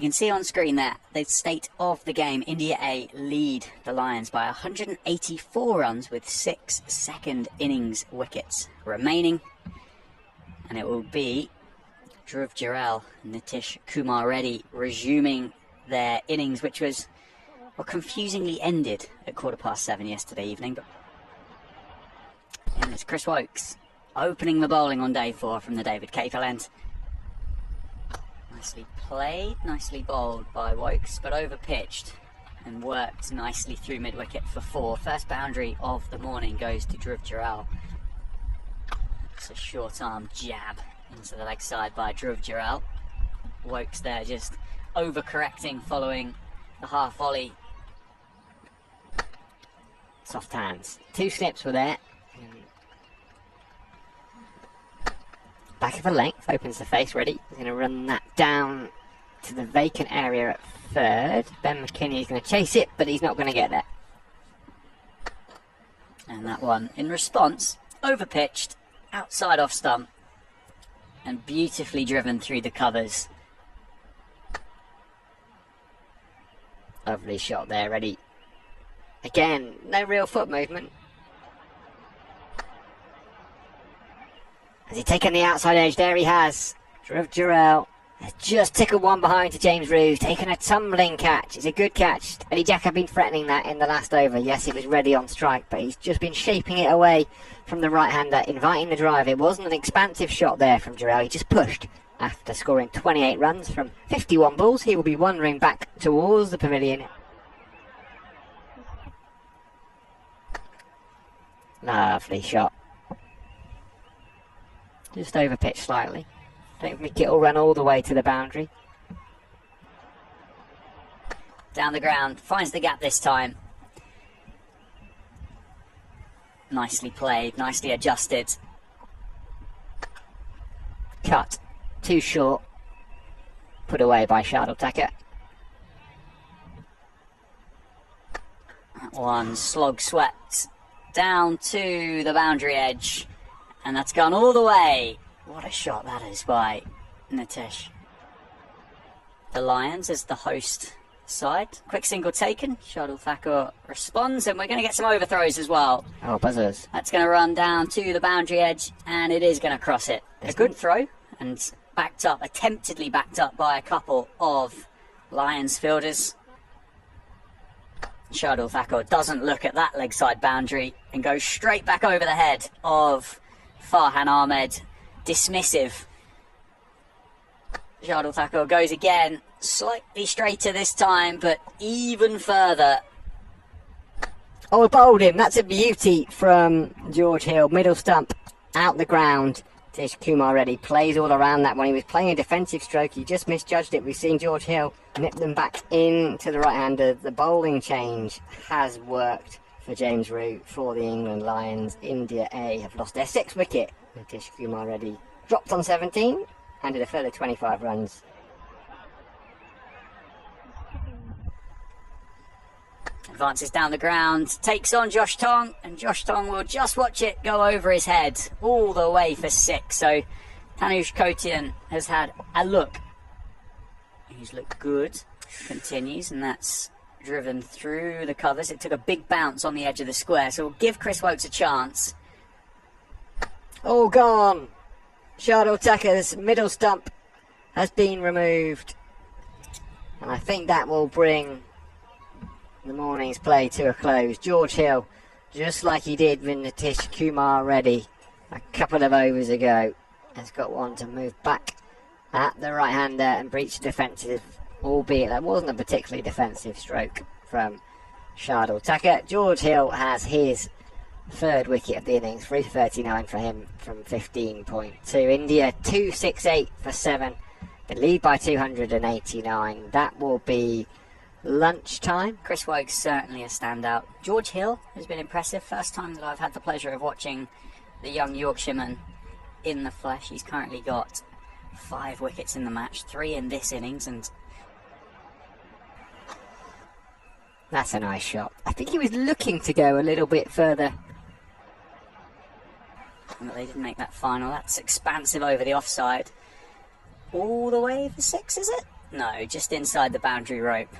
You can see on screen there the state of the game. India A lead the Lions by 184 runs with 6 second innings wickets remaining. And it will be Dhruv Jurel and Nitish Kumar Reddy resuming their innings, which was, well, confusingly ended at 7:15 yesterday evening. And it's Chris Woakes opening the bowling on day 4 from the David Capel end. Nicely played, nicely bowled by Woakes, but over-pitched and worked nicely through mid-wicket for 4. First boundary of the morning goes to Dhruv Jurel. It's a short-arm jab into the leg side by Dhruv Jurel. Woakes there just overcorrecting following the half volley. Soft hands. 2 slips were there. Back of a length, opens the face, ready. He's going to run that down to the vacant area at third. Ben McKinney is going to chase it, but he's not going to get there. And that one, in response, over-pitched, outside off stump, and beautifully driven through the covers. Lovely shot there, ready. Again, no real foot movement. Has he taken the outside edge? There he has. Dhruv Jurel has just tickled one behind to James Roos, taken a tumbling catch. It's a good catch. Eddie Jack had been threatening that in the last over. Yes, he was ready on strike, but he's just been shaping it away from the right-hander, inviting the drive. It wasn't an expansive shot there from Jurel. He just pushed after scoring 28 runs from 51 balls. He will be wandering back towards the pavilion. Lovely shot. Just over pitch slightly. Don't think it'll run all the way to the boundary. Down the ground, finds the gap this time. Nicely played, nicely adjusted. Cut. Too short. Put away by Shardul Thakur. That one slog swept down to the boundary edge. And that's gone all the way. What a shot that is by Nitish. The Lions as the host side. Quick single taken. Shardul Thakur responds, and we're going to get some overthrows as well. Oh, buzzers. That's going to run down to the boundary edge, and it is going to cross it. A good throw, and backed up, attemptedly backed up by a couple of Lions fielders. Shardul Thakur doesn't look at that leg side boundary and goes straight back over the head of Farhan Ahmed. Dismissive. Shardul Thakur goes again, slightly straighter this time, but even further. Oh, bowled him. That's a beauty from George Hill. Middle stump, out the ground. Nitish Kumar Reddy plays all around that one. He was playing a defensive stroke. He just misjudged it. We've seen George Hill nip them back into the right-hander. The bowling change has worked for James Root for the England Lions. India A have lost their 6th wicket. Nitish Kumar Reddy dropped on 17 and did a further 25 runs. Advances down the ground, takes on Josh Tong, and Josh Tong will just watch it go over his head all the way for 6. So Tanuj Kotian has had a look. He's looked good, continues, and that's driven through the covers. It took a big bounce on the edge of the square, so we'll give Chris Woakes a chance. All gone. Shardul Thakur's middle stump has been removed, and I think that will bring the morning's play to a close. George Hill, just like he did with Nitish Kumar Reddy a couple of overs ago, has got one to move back at the right-hander and breach the defensive, albeit that wasn't a particularly defensive stroke from Shardul Thakur. George Hill has his 3rd wicket of the innings, 339 for him from 15.2. India 268 for 7. The lead by 289. That will be lunchtime. Chris Woakes certainly a standout. George Hill has been impressive. First time that I've had the pleasure of watching the young Yorkshireman in the flesh. He's currently got 5 wickets in the match, 3 in this innings, and that's a nice shot. I think he was looking to go a little bit further, but they didn't make that final. That's expansive over the offside. All the way for 6, is it? No, just inside the boundary rope.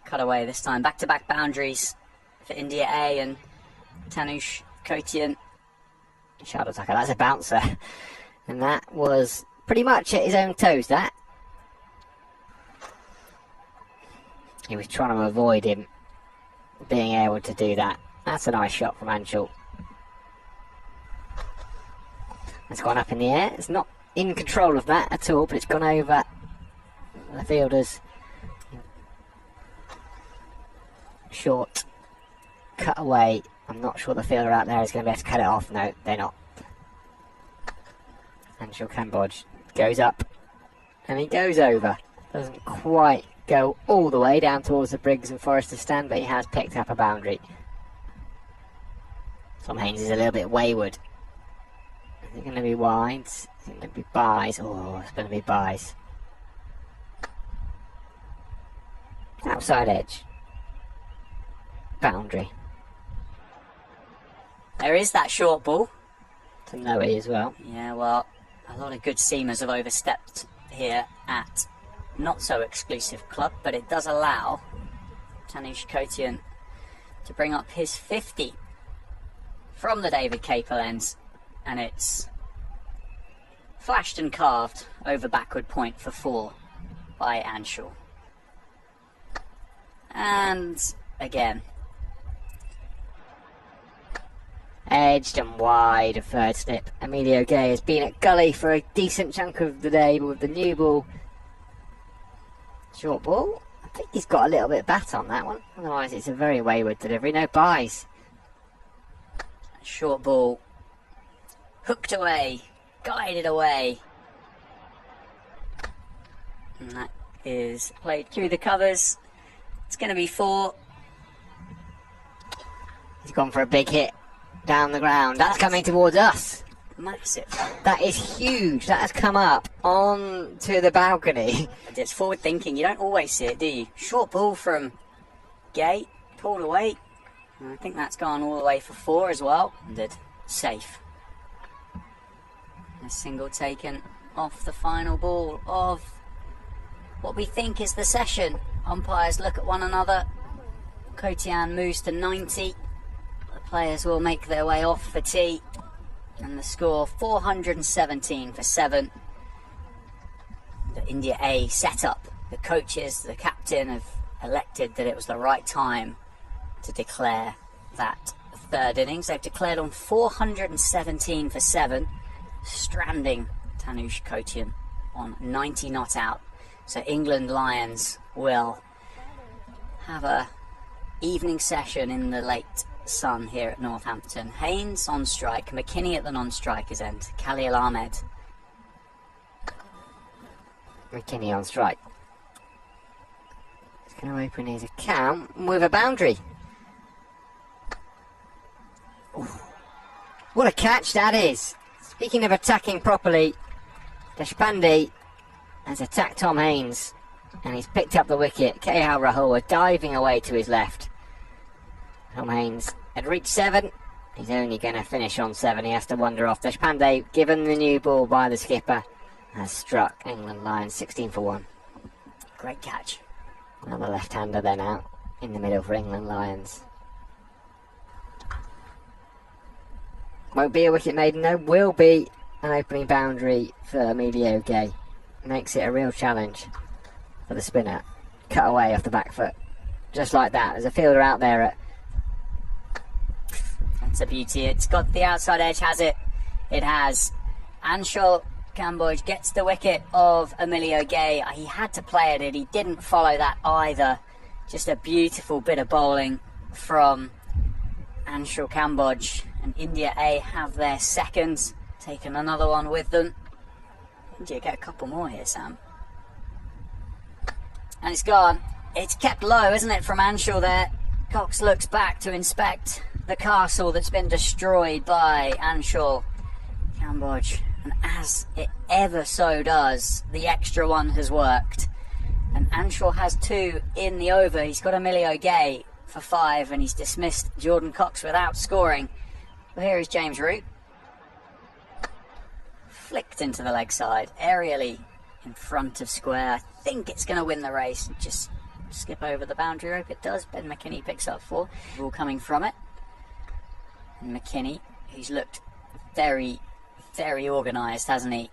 Cut away this time. Back-to-back boundaries for India A and Tanush Kotian. Shadow attacker, that's a bouncer. And that was pretty much at his own toes, that. He was trying to avoid him being able to do that. That's a nice shot from Anshul. It's gone up in the air. It's not in control of that at all, but it's gone over the fielder's short cut away. I'm not sure the fielder out there is going to be able to cut it off. No, they're not. Anshul Kamboj goes up and he goes over. Doesn't quite go all the way down towards the Briggs and Forrester stand, but he has picked up a boundary. Tom Haynes is a little bit wayward. Is it going to be wides? Is it going to be buys? Oh, it's going to be buys. Outside edge. Boundary. There is that short ball. To Noe as well. Yeah, well, a lot of good seamers have overstepped here at not so exclusive club, but it does allow Tanush Kotian to bring up his 50 from the David Capel ends, and it's flashed and carved over backward point for 4 by Anshul. And again, edged and wide, a third slip. Emilio Gay has been at gully for a decent chunk of the day, but with the new ball, short ball, I think he's got a little bit of bat on that one. Otherwise it's a very wayward delivery. No buys. Short ball, hooked away, guided away. And that is played through the covers. It's going to be 4. He's gone for a big hit down the ground. That's coming towards us. Massive. That is huge. That has come up onto the balcony. It's forward thinking. You don't always see it, do you? Short ball from Gay, pulled away. And I think that's gone all the way for 4 as well. And safe. A single taken off the final ball of what we think is the session. Umpires look at one another. Kotian moves to 90. The players will make their way off the tee. And the score 417 for 7. The India A setup. The coaches, the captain have elected that it was the right time to declare that third innings. They've declared on 417 for 7, stranding Tanush Kotian on 90 not out. So England Lions will have a evening session in the late sun here at Northampton. Haynes on strike, McKinney at the non-strikers end, Khalil Ahmed. McKinney on strike. He's going to open his account with a boundary. Ooh. What a catch that is. Speaking of attacking properly, Deshpande has attacked Tom Haynes and he's picked up the wicket. KL Rahul diving away to his left. Tom Haynes had reached 7. He's only going to finish on 7. He has to wander off. Deshpande, given the new ball by the skipper, has struck England Lions 16 for 1. Great catch. Another left-hander then out in the middle for England Lions. Won't be a wicket maiden, though. Will be an opening boundary for Emilio Gay. Makes it a real challenge for the spinner. Cut away off the back foot. Just like that. There's a fielder out there at... That's a beauty. It's got the outside edge, has it? It has. Anshul Kamboj gets the wicket of Emilio Gay. He had to play at it. He didn't follow that either. Just a beautiful bit of bowling from Anshul Kamboj. And India A have their seconds. Taken another one with them. India get a couple more here, Sam. And it's gone. It's kept low, isn't it, from Anshul there. Cox looks back to inspect the castle that's been destroyed by Anshul Kamboj. And as it ever so does, the extra one has worked. And Anshul has 2 in the over. He's got Emilio Gay for 5 and he's dismissed Jordan Cox without scoring. Well, here is James Root. Flicked into the leg side, aerially in front of square. I think it's going to win the race. Just skip over the boundary rope. It does. Ben McKinney picks up 4. Ball coming from it. And McKinney, who's looked very, very organised, hasn't he?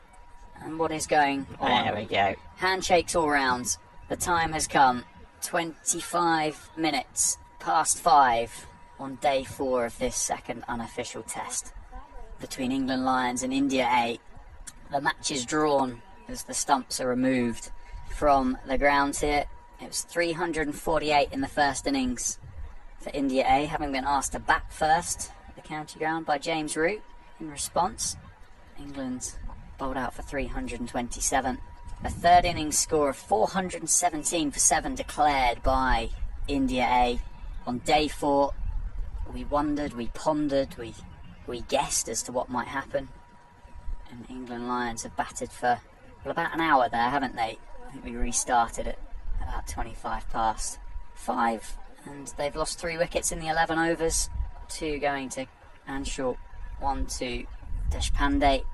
And what is going on? There we go. Handshakes all round. The time has come. 25 minutes past 5 on day 4 of this second unofficial test between England Lions and India A. The match is drawn as the stumps are removed from the ground here. It was 348 in the first innings for India A, having been asked to bat first at the county ground by James Root. In response, England bowled out for 327. A third innings score of 417 for 7 declared by India A. On day 4, we wondered, we pondered, we guessed as to what might happen. And England Lions have batted for, well, about an hour there, haven't they? I think we restarted at about 25 past 5. And they've lost 3 wickets in the 11 overs. 2 going to Anshul, 1 to Deshpande.